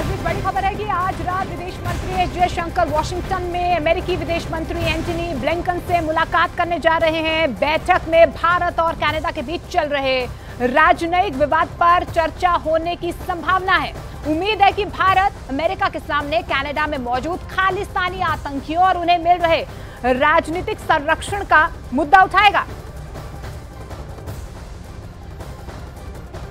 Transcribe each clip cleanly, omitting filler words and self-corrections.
और भी बड़ी खबर है कि आज रात विदेश मंत्री एस जयशंकर वाशिंगटन में अमेरिकी विदेश मंत्री एंटनी ब्लिंकन से मुलाकात करने जा रहे हैं। बैठक में भारत और कनाडा के बीच चल रहे राजनयिक विवाद पर चर्चा होने की संभावना है। उम्मीद है कि भारत अमेरिका के सामने कनाडा में मौजूद खालिस्तानी आतंकियों और उन्हें मिल रहे राजनीतिक संरक्षण का मुद्दा उठाएगा।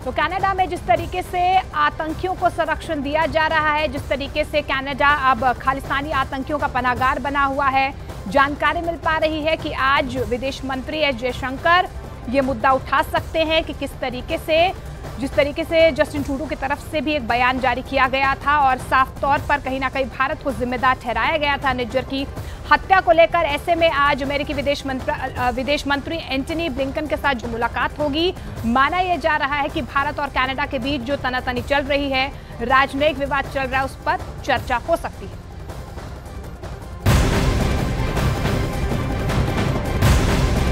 तो कनाडा में जिस तरीके से आतंकियों को संरक्षण दिया जा रहा है, जिस तरीके से कनाडा अब खालिस्तानी आतंकियों का पनाहगार बना हुआ है, जानकारी मिल पा रही है कि आज विदेश मंत्री एस जयशंकर ये मुद्दा उठा सकते हैं कि किस तरीके से, जिस तरीके से जस्टिन ट्रूडो की तरफ से भी एक बयान जारी किया गया था और साफ तौर पर कहीं ना कहीं भारत को जिम्मेदार ठहराया गया था निज्जर की हत्या को लेकर। ऐसे में आज अमेरिकी विदेश मंत्री एंटनी ब्लिंकन के साथ जो मुलाकात होगी, माना यह जा रहा है कि भारत और कनाडा के बीच जो तनातनी चल रही है, राजनयिक विवाद चल रहा है, उस पर चर्चा हो सकती है।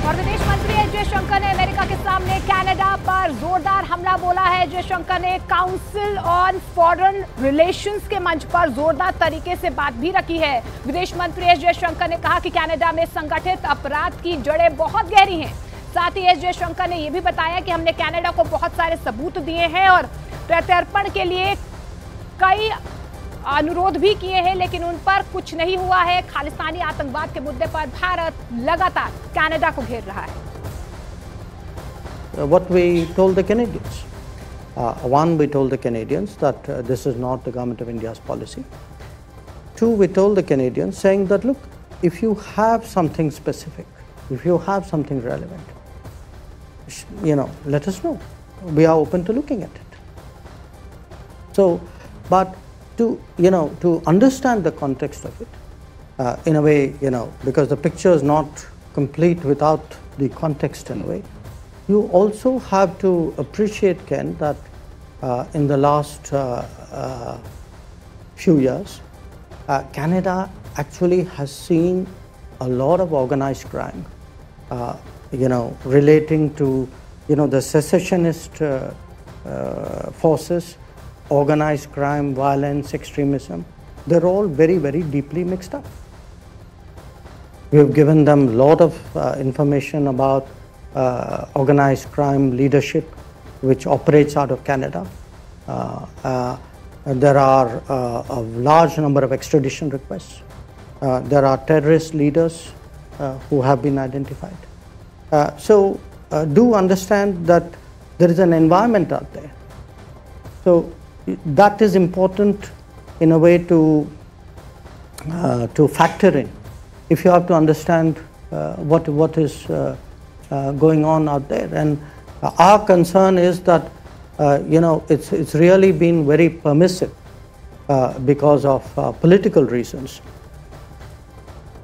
और विदेश मंत्री एस जयशंकर ने अमेरिका के सामने कनाडा पर जोरदार हमला बोला है। जयशंकर ने काउंसिल ऑन फॉरेन रिलेशंस के मंच पर जोरदार तरीके से बात भी रखी है। विदेश मंत्री एस जयशंकर ने कहा कि कनाडा में संगठित अपराध की जड़ें बहुत गहरी हैं। साथ ही एस जयशंकर ने यह भी बताया कि हमने कनाडा को बहुत सारे सबूत दिए हैं और प्रत्यर्पण के लिए कई अनुरोध भी किए हैं, लेकिन उन पर कुछ नहीं हुआ है। खालिस्तानी आतंकवाद के मुद्दे पर भारत लगातार कनाडा को घेर रहा है। What we told the Canadians, one, we told the Canadians that this is not the government of India's policy. Two, we told the Canadians saying that, look, if you have something specific, if you have something relevant, let us know. We are open to looking at it. So, but to understand the context of it, in a way, because the picture is not complete without the context in a way, you also have to appreciate, Ken, that in the last few years, Canada actually has seen a lot of organized crime, relating to, the secessionist forces, organized crime, violence, extremism. They're all very, very deeply mixed up. We have given them a lot of information about organized crime leadership, which operates out of Canada. There are a large number of extradition requests. There are terrorist leaders who have been identified. So do understand that there is an environment out there. So that is important in a way to factor in. If you have to understand what is going on out there, and our concern is that it's really been very permissive because of political reasons.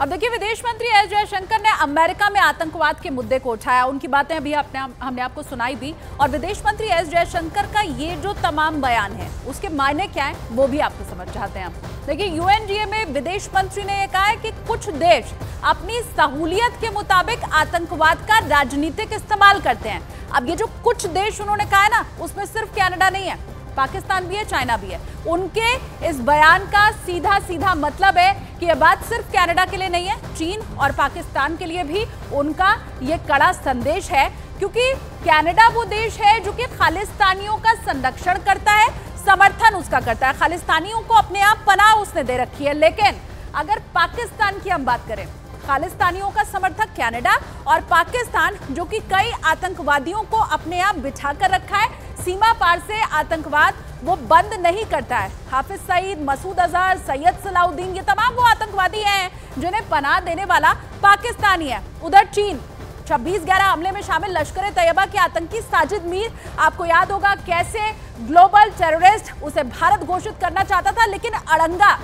अब देखिए, विदेश मंत्री S Jaishankar ने America में आतंकवाद के मुद्दे को उठाया, उनकी बातें अभी हमने आपको सुनाई दी। और विदेश मंत्री एस जयशंकर का ये जो तमाम बयान है, उसके मायने क्या है, वो भी आपको समझ चाहते हैं हम। देखिए, यूएनजीए में विदेश मंत्री ने यह कहा है कि कुछ देश अपनी सहूलियत के मुताबिक आतंकवाद का राजनीतिक इस्तेमाल करते हैं। अब ये जो कुछ देश उन्होंने कहा है ना, उसमें सिर्फ कनाडा नहीं है, पाकिस्तान भी है, चाइना भी है। उनके इस बयान का सीधा सीधा मतलब है कि यह बात सिर्फ कनाडा के लिए नहीं है, चीन और पाकिस्तान के लिए भी उनका ये कड़ा संदेश है, क्योंकि कनाडा वो देश है जो कि खालिस्तानियों का संरक्षण करता है, समर्थन उसका करता है। खालिस्तानियों को अपने आप पनाह उसने दे रखी है। लेकिन अगर पाकिस्तान की हम बात करें, खालिस्तानियों का समर्थक कनाडा और पाकिस्तान, जो कि कई आतंकवादियों को अपने आप बिठा कर रखा है, सीमा पार से आतंकवाद वो बंद नहीं करता है। हाफिज सईद, मसूद अजहर, सैयद सलाउद्दीन, ये तमाम वो आतंकवादी हैं जिन्हें पनाह देने वाला पाकिस्तानी है। उधर चीन 26/11 हमले में शामिल लश्कर तैयबा के आतंकी साजिद मीर, आपको याद होगा कैसे ग्लोबल टेररिस्ट उसे भारत घोषित करना चाहता था, लेकिन अड़ंगा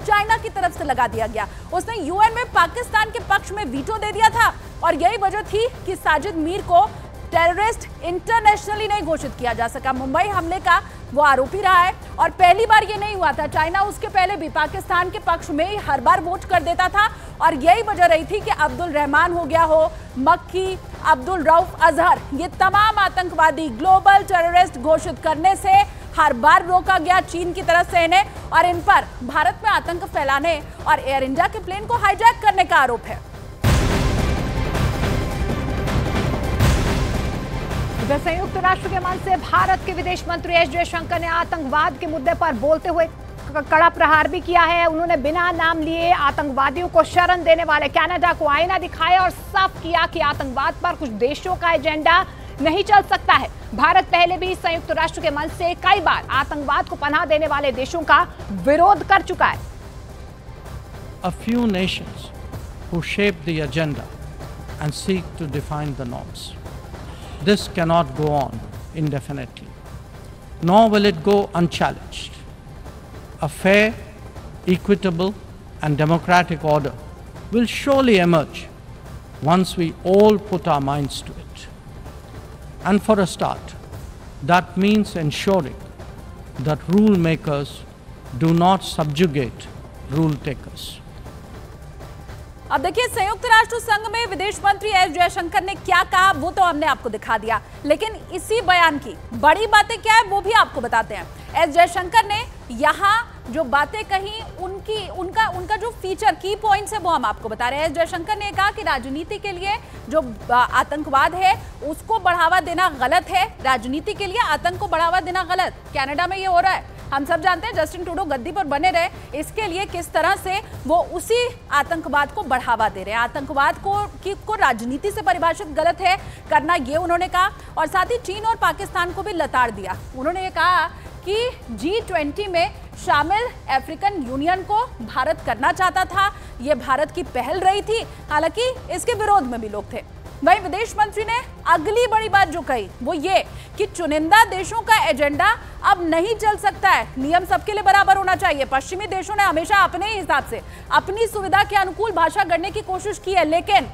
चाइना की तरफ से लगा दिया गया। उसने यूएन में पाकिस्तान के पक्ष में वीटो दे दिया था और यही वजह थी कि साजिद मीर को टेररिस्ट इंटरनेशनली नहीं घोषित किया जा सका। मुंबई हमले का वो आरोपी रहा है और पहली बार ये नहीं हुआ था। चाइना उसके पहले भी पाकिस्तान के पक्ष में ही हर बार वोट कर देता था और यही वजह रही थी कि अब्दुल रहमान हो गया हो, मक्की, अब्दुल रऊफ अजहर, ये तमाम आतंकवादी ग्लोबल टेररिस्ट घोषित करने से हर बार रोका गया चीन की तरफ से इन्हें, और इन पर भारत में आतंक फैलाने और एयर इंडिया के प्लेन को हाईजैक करने का आरोप है। संयुक्त राष्ट्र के मंच से भारत के विदेश मंत्री एस जयशंकर ने आतंकवाद के मुद्दे पर बोलते हुए कड़ा प्रहार भी किया है। उन्होंने बिना नाम लिए आतंकवादियों को शरण देने वाले कनाडा को आईना दिखाया और साफ किया कि आतंकवाद पर कुछ देशों का एजेंडा नहीं चल सकता है। भारत पहले भी संयुक्त राष्ट्र के मंच से कई बार आतंकवाद को पनाह देने वाले देशों का विरोध कर चुका है। A few nations who shape the agenda and seek to define the norms. This cannot go on indefinitely, nor will it go unchallenged. A fair, equitable, and democratic order will surely emerge once we all put our minds to it. And for a start, that means ensuring that rule makers do not subjugate rule takers. अब देखिए, संयुक्त राष्ट्र संघ में विदेश मंत्री S Jaishankar ने क्या कहा वो तो हमने आपको दिखा दिया, लेकिन इसी बयान की बड़ी बातें क्या है वो भी आपको बताते हैं। एस जयशंकर ने यहाँ जो बातें कही उनका जो फीचर की पॉइंट्स है वो हम आपको बता रहे हैं। एस जयशंकर ने कहा कि राजनीति के लिए जो आतंकवाद है उसको बढ़ावा देना गलत है, राजनीति के लिए आतंक को बढ़ावा देना गलत। कनाडा में ये हो रहा है, हम सब जानते हैं। जस्टिन ट्रूडो गद्दी पर बने रहे, इसके लिए किस तरह से वो उसी आतंकवाद को बढ़ावा दे रहे हैं। आतंकवाद को राजनीति से परिभाषित गलत है करना, ये उन्होंने कहा। और साथ ही चीन और पाकिस्तान को भी लताड़ दिया। उन्होंने ये कहा कि G20 में शामिल अफ्रीकन यूनियन को भारत करना चाहता था, ये भारत की पहल रही थी, हालांकि इसके विरोध में भी लोग थे। वहीं विदेश मंत्री ने अगली बड़ी बात जो कही वो ये कि चुनिंदा देशों का एजेंडा अब नहीं चल सकता है, नियम सबके लिए बराबर होना चाहिए। पश्चिमी देशों ने हमेशा अपने ही हिसाब से अपनी सुविधा के अनुकूल भाषा गढ़ने की कोशिश की है, लेकिन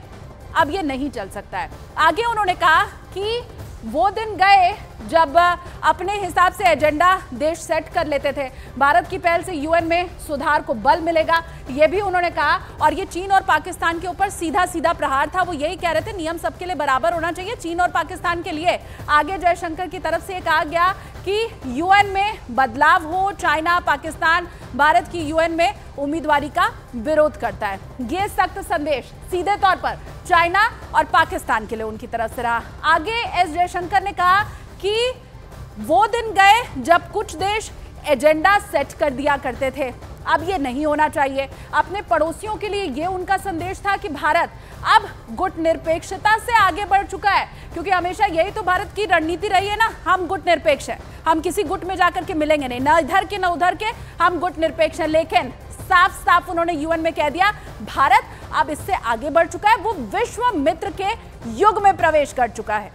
अब ये नहीं चल सकता है। आगे उन्होंने कहा कि वो दिन गए जब अपने हिसाब से एजेंडा देश सेट कर लेते थे। भारत की पहल से यूएन में सुधार को बल मिलेगा, ये भी उन्होंने कहा। और ये चीन और पाकिस्तान के ऊपर सीधा सीधा प्रहार था। वो यही कह रहे थे नियम सबके लिए बराबर होना चाहिए चीन और पाकिस्तान के लिए। आगे जयशंकर की तरफ से कहा गया कि यूएन में बदलाव हो, चाइना पाकिस्तान भारत की यूएन में उम्मीदवारी का विरोध करता है। ये सख्त संदेश सीधे तौर पर चाइना और पाकिस्तान के लिए उनकी तरफ से रहा। आगे एस जयशंकर ने कहा कि वो दिन गए जब कुछ देश एजेंडा सेट कर दिया करते थे, अब ये नहीं होना चाहिए। अपने पड़ोसियों के लिए ये उनका संदेश था कि भारत अब गुट निरपेक्षता से आगे बढ़ चुका है, क्योंकि हमेशा यही तो भारत की रणनीति रही है ना, हम गुट निरपेक्ष हैं, हम किसी गुट में जाकर के मिलेंगे नहीं, ना इधर के ना उधर के, हम गुट निरपेक्ष हैं। लेकिन साफ साफ उन्होंने यूएन में कह दिया भारत अब इससे आगे बढ़ चुका है, वो विश्व मित्र के युग में प्रवेश कर चुका है।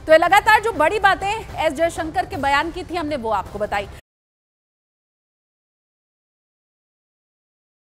तो लगातार जो बड़ी बातें एस जयशंकर के बयान की थी हमने वो आपको बताई।